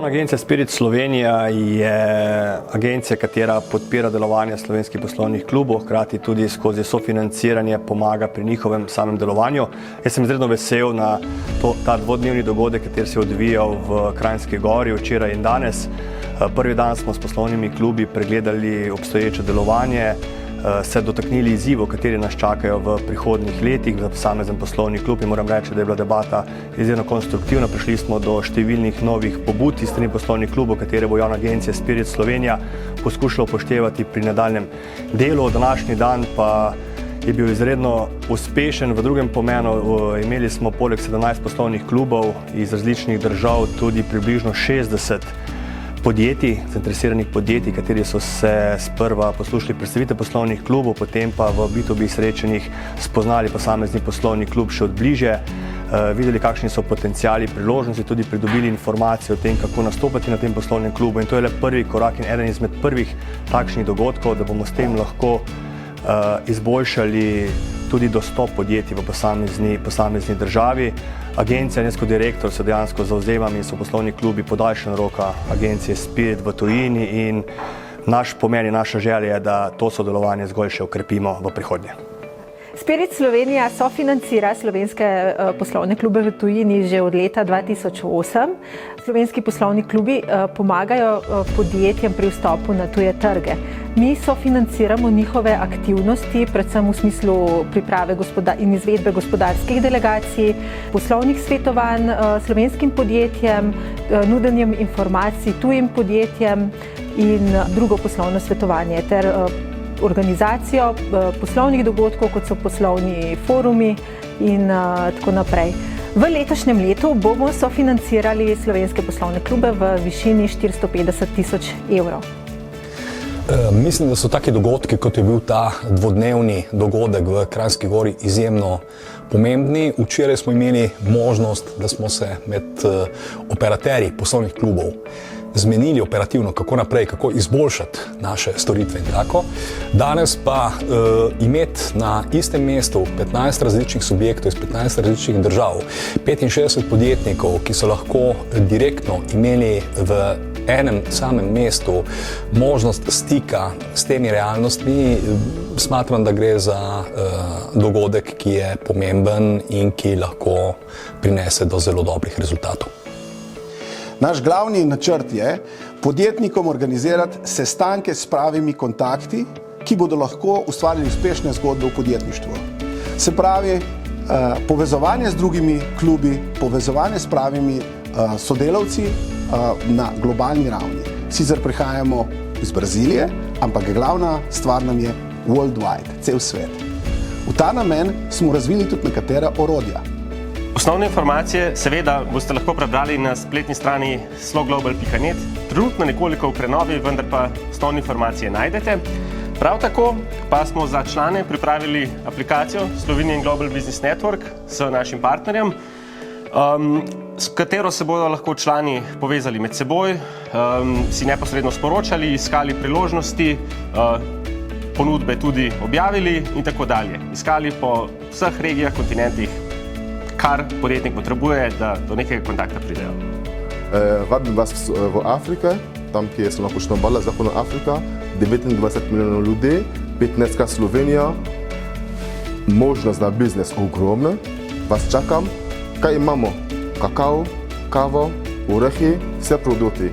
Javna agencija Spirit Slovenija je agencija, katera podpira delovanje slovenskih poslovnih klubov, hkrati tudi skozi sofinanciranje pomaga pri njihovem samem delovanju. Jaz sem izredno vesel na ta dvodnevni dogodek, kateri se je odvijal v Kranjski Gori včeraj in danes. Prvi dan smo s poslovnimi klubi pregledali obstoječe delovanje, se dotaknili izzivov, kateri nas čakajo v prihodnjih letih za posamezen poslovni klub in moram reči, da je bila debata izredno konstruktivna. Prišli smo do številnih novih pobud iz strani poslovnih klubov, katere bo Javna agencija Spirit Slovenija poskušala upoštevati pri nadaljnjem delu. Današnji dan pa je bil izredno uspešen v drugem pomenu. Imeli smo poleg 17 poslovnih klubov iz različnih držav tudi približno 60 podjetij, zainteresiranih podjetij, kateri so se sprva poslušali predstavitev poslovnih klubov, potem pa v B2B srečanjih spoznali posamezni poslovni klub še od bližje, videli, kakšni so potenciali, priložnosti, tudi pridobili informacije o tem, kako nastopati na tem poslovnem klubu. In to je le prvi korak in eden izmed prvih takšnih dogodkov, da bomo s tem lahko izboljšali tudi dostop podjetij v posamezni državi. Agencija, jaz kot direktor se dejansko zavzemam in so poslovni klubi podaljšana roka agencije Spirit v tujini in naš pomen in naša želja je, da to sodelovanje zgolj še okrepimo v prihodnje. Spirit Slovenija sofinancira slovenske poslovne klube v tujini že od leta 2008. Slovenski poslovni klubi pomagajo podjetjem pri vstopu na tuje trge. Mi sofinanciramo njihove aktivnosti, predvsem v smislu priprave in izvedbe gospodarskih delegacij, poslovnih svetovanj slovenskim podjetjem, nudenjem informacij tujim podjetjem in drugo poslovno svetovanje ter organizacijo poslovnih dogodkov, kot so poslovni forumi in tako naprej. V letošnjem letu bomo sofinancirali slovenske poslovne klube v višini 450 000 evrov. Mislim, da so taki dogodki, kot je bil ta dvodnevni dogodek v Kranjski Gori, izjemno pomembni. Včeraj smo imeli možnost, da smo se med operaterji poslovnih klubov zmenili operativno, kako naprej, kako izboljšati naše storitve in tako. Danes pa imeti na istem mestu 15 različnih subjektov iz 15 različnih držav, 65 podjetnikov, ki so lahko direktno imeli v enem samem mestu možnost stika s temi realnostmi, smatram, da gre za dogodek, ki je pomemben in ki lahko prinese do zelo dobrih rezultatov. Naš glavni načrt je podjetnikom organizirati sestanke s pravimi kontakti, ki bodo lahko ustvarili uspešne zgodbe v podjetništvu. Se pravi, povezovanje z drugimi klubi, povezovanje s pravimi sodelavci na globalni ravni. Sicer prihajamo iz Brazilije, ampak glavna stvar nam je worldwide, cel svet. V ta namen smo razvili tudi nekatera orodja. Osnovne informacije seveda boste lahko prebrali na spletni strani sloglobal.net, trenutno nekoliko v prenovi, vendar pa osnovne informacije najdete. Prav tako pa smo za člane pripravili aplikacijo Slovenian Global Business Network s našim partnerjem, s katero se bodo lahko člani povezali med seboj, si neposredno sporočali, iskali priložnosti, ponudbe tudi objavili in tako dalje. Iskali po vseh regijah, kontinentih, kar podjetnik potrebuje, da do nekega kontakta pridejo. Vabim vas v Afriko, tam, kjer se lahko štambala, Zahodna Afrika, 29 milijonov ljudi, 15 Slovenija, možnost za biznis ogromna. Vas čakam. Kaj imamo? Kakao, kavo, orehi, vse produkti.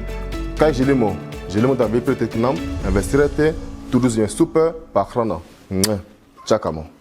Kaj želimo? Želimo, da vi pridete k nam, investirate, turizem je super, pa hrana. Čakamo.